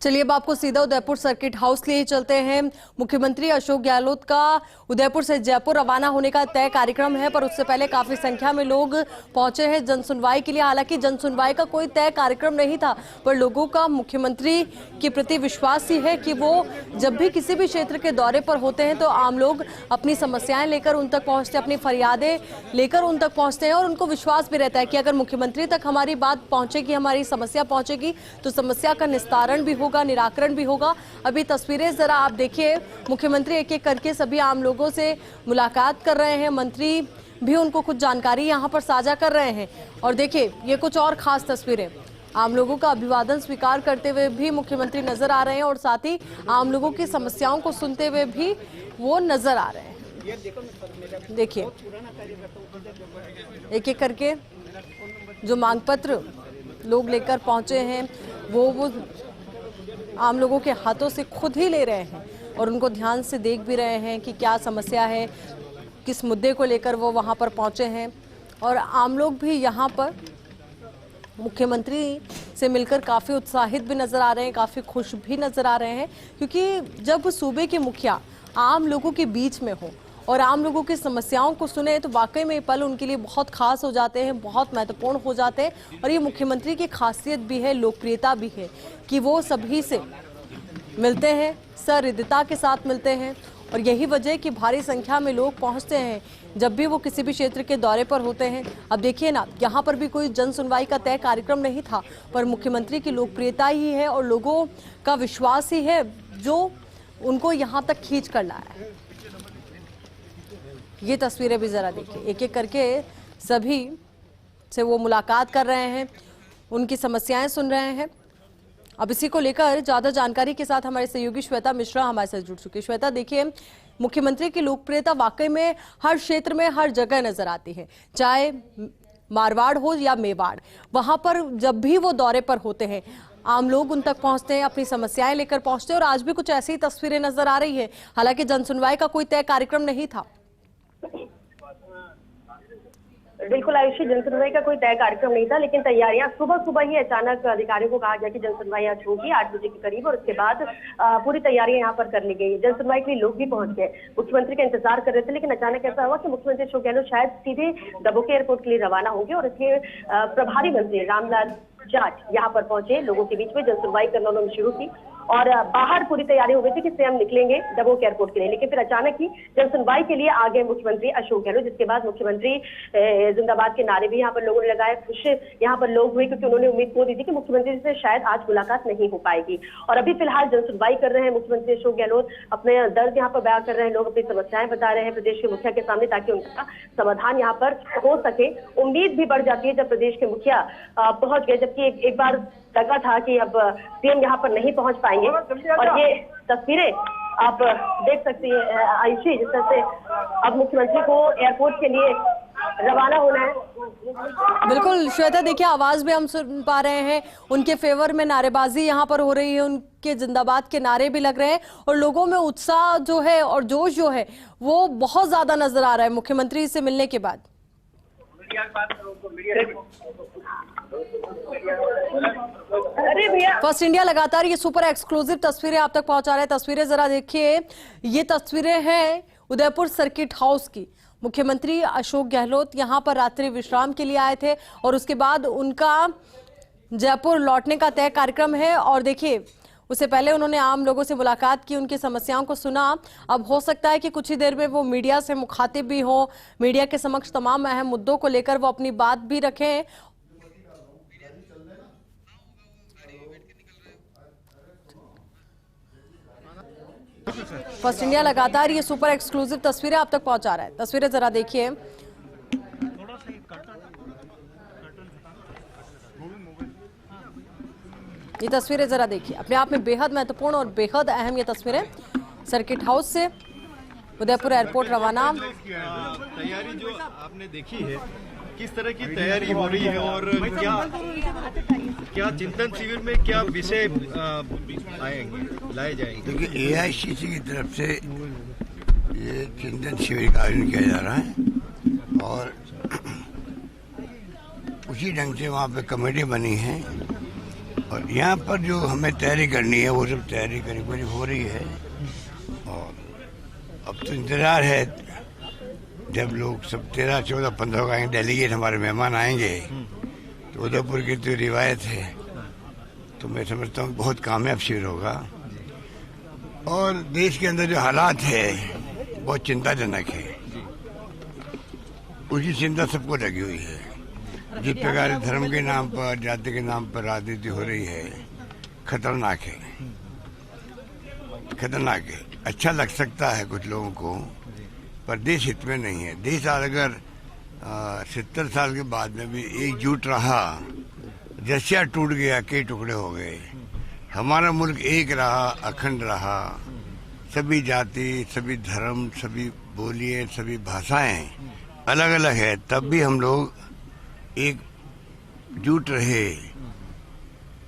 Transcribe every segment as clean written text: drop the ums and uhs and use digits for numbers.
चलिए अब आपको सीधा उदयपुर सर्किट हाउस लिए चलते हैं। मुख्यमंत्री अशोक गहलोत का उदयपुर से जयपुर रवाना होने का तय कार्यक्रम है, पर उससे पहले काफी संख्या में लोग पहुंचे हैं जनसुनवाई के लिए। हालांकि जनसुनवाई का कोई तय कार्यक्रम नहीं था, पर लोगों का मुख्यमंत्री के प्रति विश्वास ही है कि वो जब भी किसी भी क्षेत्र के दौरे पर होते हैं तो आम लोग अपनी समस्याएं लेकर उन तक पहुंचते, अपनी फरियादें लेकर उन तक पहुंचते हैं और उनको विश्वास भी रहता है कि अगर मुख्यमंत्री तक हमारी बात पहुंचेगी, हमारी समस्या पहुंचेगी तो समस्या का निस्तारण भी होगा, निराकरण भी होगा। अभी तस्वीरें जरा आप देखिए, मुख्यमंत्री एक एक करके सभी आम लोगों से मुलाकात कर रहे हैं, मंत्री भी उनको कुछ जानकारी यहां पर साझा कर रहे हैं। और देखिए ये कुछ और खास तस्वीरें, आम लोगों का अभिवादन स्वीकार करते हुए भी मुख्यमंत्री नजर आ रहे हैं और साथ ही आम लोगों की समस्याओं को सुनते हुए भी वो नजर आ रहे हैं। देखिए एक एक करके जो मांग पत्र लोग लेकर पहुंचे हैं वो आम लोगों के हाथों से खुद ही ले रहे हैं और उनको ध्यान से देख भी रहे हैं कि क्या समस्या है, किस मुद्दे को लेकर वो वहां पर पहुंचे हैं। और आम लोग भी यहां पर मुख्यमंत्री से मिलकर काफ़ी उत्साहित भी नज़र आ रहे हैं, काफ़ी खुश भी नज़र आ रहे हैं, क्योंकि जब सूबे के मुखिया आम लोगों के बीच में हो और आम लोगों की समस्याओं को सुने तो वाकई में ये पल उनके लिए बहुत खास हो जाते हैं, बहुत महत्वपूर्ण हो जाते हैं। और ये मुख्यमंत्री की खासियत भी है, लोकप्रियता भी है कि वो सभी से मिलते हैं, सहृदयता के साथ मिलते हैं। और यही वजह कि भारी संख्या में लोग पहुंचते हैं जब भी वो किसी भी क्षेत्र के दौरे पर होते हैं। अब देखिए ना, यहाँ पर भी कोई जन सुनवाई का तय कार्यक्रम नहीं था, पर मुख्यमंत्री की लोकप्रियता ही है और लोगों का विश्वास ही है जो उनको यहाँ तक खींच कर लाया है। ये तस्वीरें भी जरा देखिए, एक एक करके सभी से वो मुलाकात कर रहे हैं, उनकी समस्याएं सुन रहे हैं। अब इसी को लेकर ज्यादा जानकारी के साथ हमारे सहयोगी श्वेता मिश्रा हमारे साथ जुड़ चुकी है। श्वेता, देखिए मुख्यमंत्री की लोकप्रियता वाकई में हर क्षेत्र में हर जगह नजर आती है, चाहे मारवाड़ हो या मेवाड़, वहां पर जब भी वो दौरे पर होते हैं आम लोग उन तक पहुंचते हैं, अपनी समस्याएं लेकर पहुंचते हैं। और आज भी कुछ ऐसी तस्वीरें नजर आ रही है। हालांकि जनसुनवाई का कोई तय कार्यक्रम नहीं था। बिल्कुल आयुषी, जनसुनवाई का कोई तय कार्यक्रम नहीं था, लेकिन तैयारियां सुबह सुबह ही अचानक अधिकारियों को कहा गया कि जनसुनवाई आज होगी 8 बजे के करीब, और उसके बाद पूरी तैयारियां यहाँ पर कर ली गई। जनसुनवाई के लिए लोग भी पहुंच गए, मुख्यमंत्री का इंतजार कर रहे थे, लेकिन अचानक ऐसा हुआ कि मुख्यमंत्री अशोक गहलोत शायद सीधे डबोके एयरपोर्ट के लिए रवाना होंगे और इसके प्रभारी मंत्री रामलाल जाट यहाँ पर पहुंचे। लोगों के बीच में जनसुनवाई करना उन्होंने शुरू की और बाहर पूरी तैयारी हो गई थी कि स्वयं निकलेंगे डबोक एयरपोर्ट के लिए, लेकिन फिर अचानक ही जनसुनवाई के लिए आ गए मुख्यमंत्री अशोक गहलोत, जिसके बाद मुख्यमंत्री जिंदाबाद के नारे भी यहाँ पर लोगों ने लगाए। खुश यहाँ पर लोग हुए क्योंकि उन्होंने उम्मीद खो दी थी कि मुख्यमंत्री से शायद आज मुलाकात नहीं हो पाएगी। और अभी फिलहाल जनसुनवाई कर रहे हैं मुख्यमंत्री अशोक गहलोत, अपने दर्द यहाँ पर बयां कर रहे हैं, लोग अपनी समस्याएं बता रहे हैं प्रदेश के मुखिया के सामने, ताकि उनका समाधान यहाँ पर हो सके। उम्मीद भी बढ़ जाती है जब प्रदेश के मुखिया पहुंच गए, जबकि एक बार लगा था कि अब सीएम यहाँ पर नहीं पहुंच पाएंगे। और ये तस्वीरें आप देख सकती हैं आयुषी, जिस तरह से अब मुख्यमंत्री को एयरपोर्ट के लिए रवाना होना है। बिल्कुल श्वेता, देखिए आवाज भी हम सुन पा रहे हैं, उनके फेवर में नारेबाजी यहाँ पर हो रही है, उनके जिंदाबाद के नारे भी लग रहे हैं और लोगों में उत्साह जो है और जोश जो है वो बहुत ज्यादा नजर आ रहा है मुख्यमंत्री से मिलने के बाद। अरे भैया, फर्स्ट इंडिया लगातार ये सुपर एक्सक्लूसिव तस्वीरें आप तक पहुंचा रहे हैं। तस्वीरें जरा देखिए, ये तस्वीरें हैं उदयपुर सर्किट हाउस की। मुख्यमंत्री अशोक गहलोत यहां पर रात्रि विश्राम के लिए आए थे और उसके बाद उनका जयपुर लौटने का तय कार्यक्रम है। और देखिए उससे पहले उन्होंने आम लोगों से मुलाकात की, उनकी समस्याओं को सुना। अब हो सकता है कि कुछ ही देर में वो मीडिया से मुखातिब भी हो, मीडिया के समक्ष तमाम अहम मुद्दों को लेकर वो अपनी बात भी रखें। फर्स्ट इंडिया लगातार ये सुपर एक्सक्लूसिव तस्वीरें आप तक पहुंचा रहा है। तस्वीरें जरा देखिए, ये तस्वीरें जरा देखिए, अपने आप में बेहद महत्वपूर्ण और बेहद अहम ये तस्वीरें सर्किट हाउस से उदयपुर एयरपोर्ट रवाना। तैयारी जो आपने देखी है, किस तरह की तैयारी हो रही है और क्या चिंतन शिविर में क्या विषय आएंगे, लाए जाएंगे? देखिए एआईसीसी की तरफ से ये चिंतन शिविर का आयोजन किया जा रहा है और उसी ढंग से वहाँ पे कमेटी बनी है और यहाँ पर जो हमें तैयारी करनी है वो सब तैयारी करीब करीब हो रही है। और अब तो इंतज़ार है जब लोग सब 13, 14, 15 का आएंगे, डेलीगेट हमारे मेहमान आएंगे। तो उदयपुर की तो रिवायत है, तो मैं समझता हूँ बहुत कामयाब शिविर होगा। और देश के अंदर जो हालात है बहुत चिंताजनक है, उसकी चिंता सबको लगी हुई है। जिस प्रकार धर्म के नाम पर, जाति के नाम पर राजनीति हो रही है, खतरनाक है, खतरनाक है। अच्छा लग सकता है कुछ लोगों को, पर देश हित में नहीं है। देश अगर 70 साल के बाद में भी एकजुट रहा, रशिया टूट गया, कई टुकड़े हो गए, हमारा मुल्क एक रहा, अखंड रहा, सभी जाति, सभी धर्म, सभी बोलियां, सभी भाषाएं अलग अलग है, तब भी हम लोग एकजुट रहे।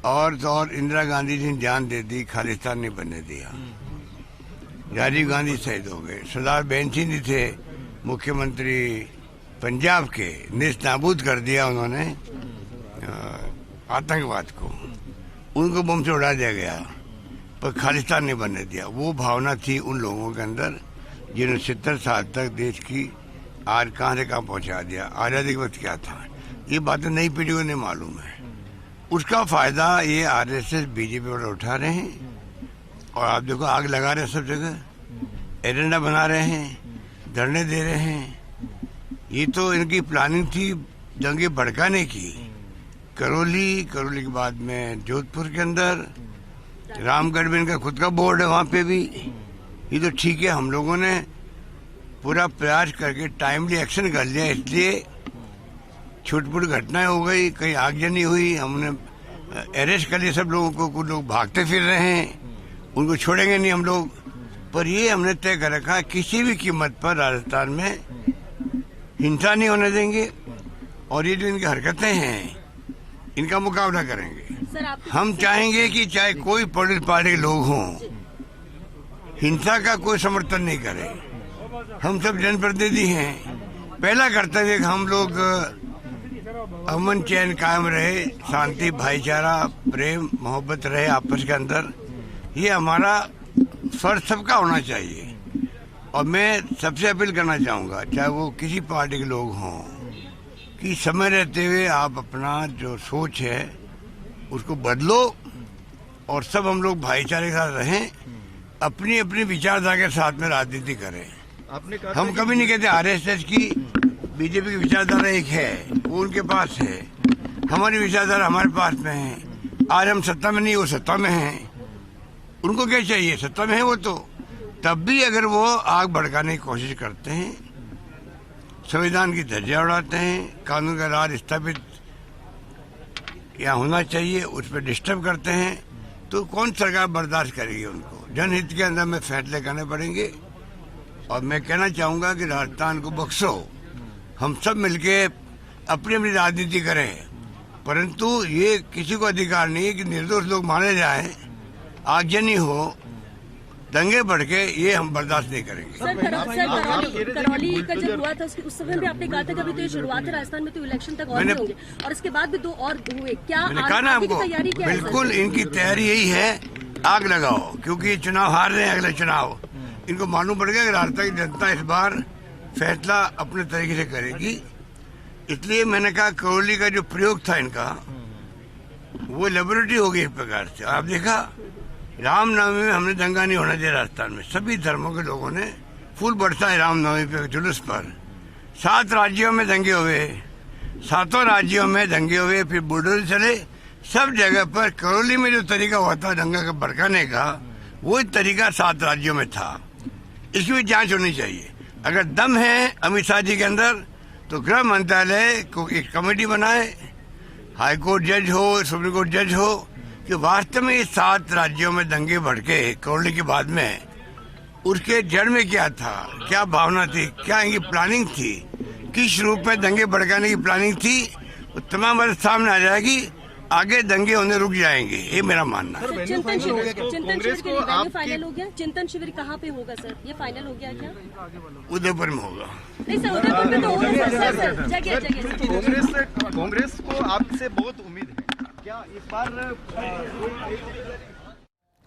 और तो और इंदिरा गांधी जी ने जान दे दी, खालिस्तान नहीं बनने दिया। राजीव गांधी शहीद हो गए, सरदार बेंसी जी थे मुख्यमंत्री पंजाब के, नेस्त नाबूद कर दिया उन्होंने आतंकवाद को, उनको बम से उड़ा दिया गया, पर खालिस्तान नहीं बनने दिया। वो भावना थी उन लोगों के अंदर जिन्होंने 70 साल तक देश की आज कहाँ से कहाँ पहुँचा दिया। आज़ादी के वक्त क्या था, ये बातें नई पीढ़ी को नहीं मालूम है। उसका फायदा ये आरएसएस बीजेपी वाले उठा रहे हैं। और आप देखो आग लगा रहे हैं सब जगह, एजेंडा बना रहे हैं, धरने दे रहे हैं। ये तो इनकी प्लानिंग थी दंगे भड़काने की। करौली के बाद में जोधपुर के अंदर, रामगढ़ में इनका खुद का बोर्ड है, वहाँ पे भी। ये तो ठीक है, हम लोगों ने पूरा प्रयास करके टाइमली एक्शन कर लिया, इसलिए छुटपुट घटनाएं हो गई, कहीं आगजनी हुई, हमने अरेस्ट कर लिया सब लोगों को। कुछ लोग भागते फिर रहे हैं, उनको छोड़ेंगे नहीं हम लोग। पर ये हमने तय कर रखा, किसी भी कीमत पर राजस्थान में हिंसा नहीं होने देंगे। और ये जो इनकी हरकतें हैं, इनका मुकाबला करेंगे। हम चाहेंगे कि चाहे कोई पॉलिटिकल पार्टी के लोग हों, हिंसा का कोई समर्थन नहीं करे। हम सब जनप्रतिनिधि हैं, पहला कर्तव्य हम लोग अमन चैन कायम रहे, शांति, भाईचारा, प्रेम, मोहब्बत रहे आपस के अंदर। ये हमारा फर्ज सबका होना चाहिए। और मैं सबसे अपील करना चाहूँगा, चाहे वो किसी पार्टी के लोग हों, कि समय रहते हुए आप अपना जो सोच है उसको बदलो और सब हम लोग भाईचारे के साथ रहें, अपनी अपनी विचारधारा के साथ में राजनीति करें। हम कभी नहीं कहते आरएसएस की, बीजेपी की विचारधारा एक है, वो उनके पास है, हमारी विचारधारा हमारे पास में है। आज हम सत्ता में नहीं, वो सत्ता में हैं, उनको क्या चाहिए, सत्ता में है वो तो। तब भी अगर वो आग भड़काने की कोशिश करते हैं, संविधान की धज्जियां उड़ाते हैं, कानून का राज स्थापित यहाँ होना चाहिए, उस पर डिस्टर्ब करते हैं, तो कौन सरकार बर्दाश्त करेगी उनको। जनहित के अंदर में फैसले करने पड़ेंगे। और मैं कहना चाहूँगा कि राजस्थान को बख्शो, हम सब मिलके अपनी अपनी राजनीति करें, परंतु ये किसी को अधिकार नहीं है कि निर्दोष लोग मारे जाएं, आगजनी हो, दंगे भड़के, ये हम बर्दाश्त नहीं करेंगे। करौली का जब हुआ था उस समय भी आपने कहा था कि अभी तो ये शुरुआत है, राजस्थान में तो इलेक्शन तक और भी होंगे, और इसके बाद भी 2 और हुए। क्या मैंने कहा ना आपको, बिल्कुल इनकी तैयारी यही है, आग लगाओ, क्योंकि ये चुनाव हार रहे हैं। अगले चुनाव इनको मालूम पड़ गया कि राजस्थान की जनता इस बार फैसला अपने तरीके से करेगी। इसलिए मैंने कहा करौली का जो प्रयोग था इनका, वो लेबोरेटरी हो गई एक प्रकार से। आप देखा रामनवमी में हमने दंगा नहीं होना दिया राजस्थान में, सभी धर्मों के लोगों ने फूल बरसाए रामनवमी पे जुलूस पर। 7 राज्यों में दंगे हुए, 7 राज्यों में दंगे हुए, फिर बुलडोजर चले सब जगह पर। करौली में जो तरीका हुआ था दंगा का भड़काने का, वो तरीका 7 राज्यों में था। इसकी भी जांच होनी चाहिए। अगर दम है अमित शाह जी के अंदर, तो गृह मंत्रालय को एक कमेटी बनाए, हाई कोर्ट जज हो, सुप्रीम कोर्ट जज हो, कि वास्तव में ये 7 राज्यों में दंगे भड़के करौली के बाद में, उसके जड़ में क्या था, क्या भावना थी, क्या इनकी प्लानिंग थी, किस रूप में दंगे भड़काने की प्लानिंग थी, वो तमाम बातें सामने आ जाएगी। आगे दंगे होने रुक जाएंगे, ये मेरा मानना है। चिंतन शिविर के लिए फाइनल हो गया। चिंतन शिविर कहाँ पे होगा सर, ये फाइनल हो गया क्या? उदयपुर में होगा। नहीं सर, उदयपुर में तो होगा सर, जगह कांग्रेस को आपसे बहुत उम्मीद है। क्या इस बार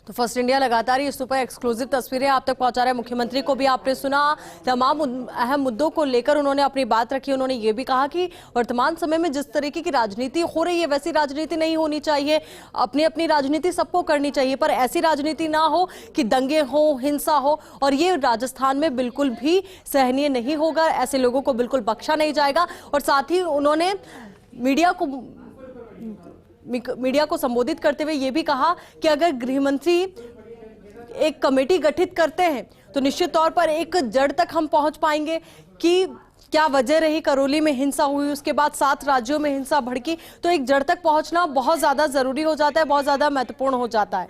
तो फर्स्ट इंडिया लगातार ही इस पर एक्सक्लूसिव तस्वीरें आप तक पहुंचा रहा है। मुख्यमंत्री को भी आपने सुना, तमाम अहम मुद्दों को लेकर उन्होंने अपनी बात रखी। उन्होंने ये भी कहा कि वर्तमान समय में जिस तरीके की राजनीति हो रही है वैसी राजनीति नहीं होनी चाहिए, अपनी अपनी राजनीति सबको करनी चाहिए, पर ऐसी राजनीति ना हो कि दंगे हो, हिंसा हो, और ये राजस्थान में बिल्कुल भी सहनीय नहीं होगा। ऐसे लोगों को बिल्कुल बख्शा नहीं जाएगा। और साथ ही उन्होंने मीडिया को संबोधित करते हुए यह भी कहा कि अगर गृह मंत्री एक कमेटी गठित करते हैं तो निश्चित तौर पर एक जड़ तक हम पहुंच पाएंगे कि क्या वजह रही, करौली में हिंसा हुई, उसके बाद 7 राज्यों में हिंसा भड़की, तो एक जड़ तक पहुंचना बहुत ज्यादा जरूरी हो जाता है, बहुत ज्यादा महत्वपूर्ण हो जाता है।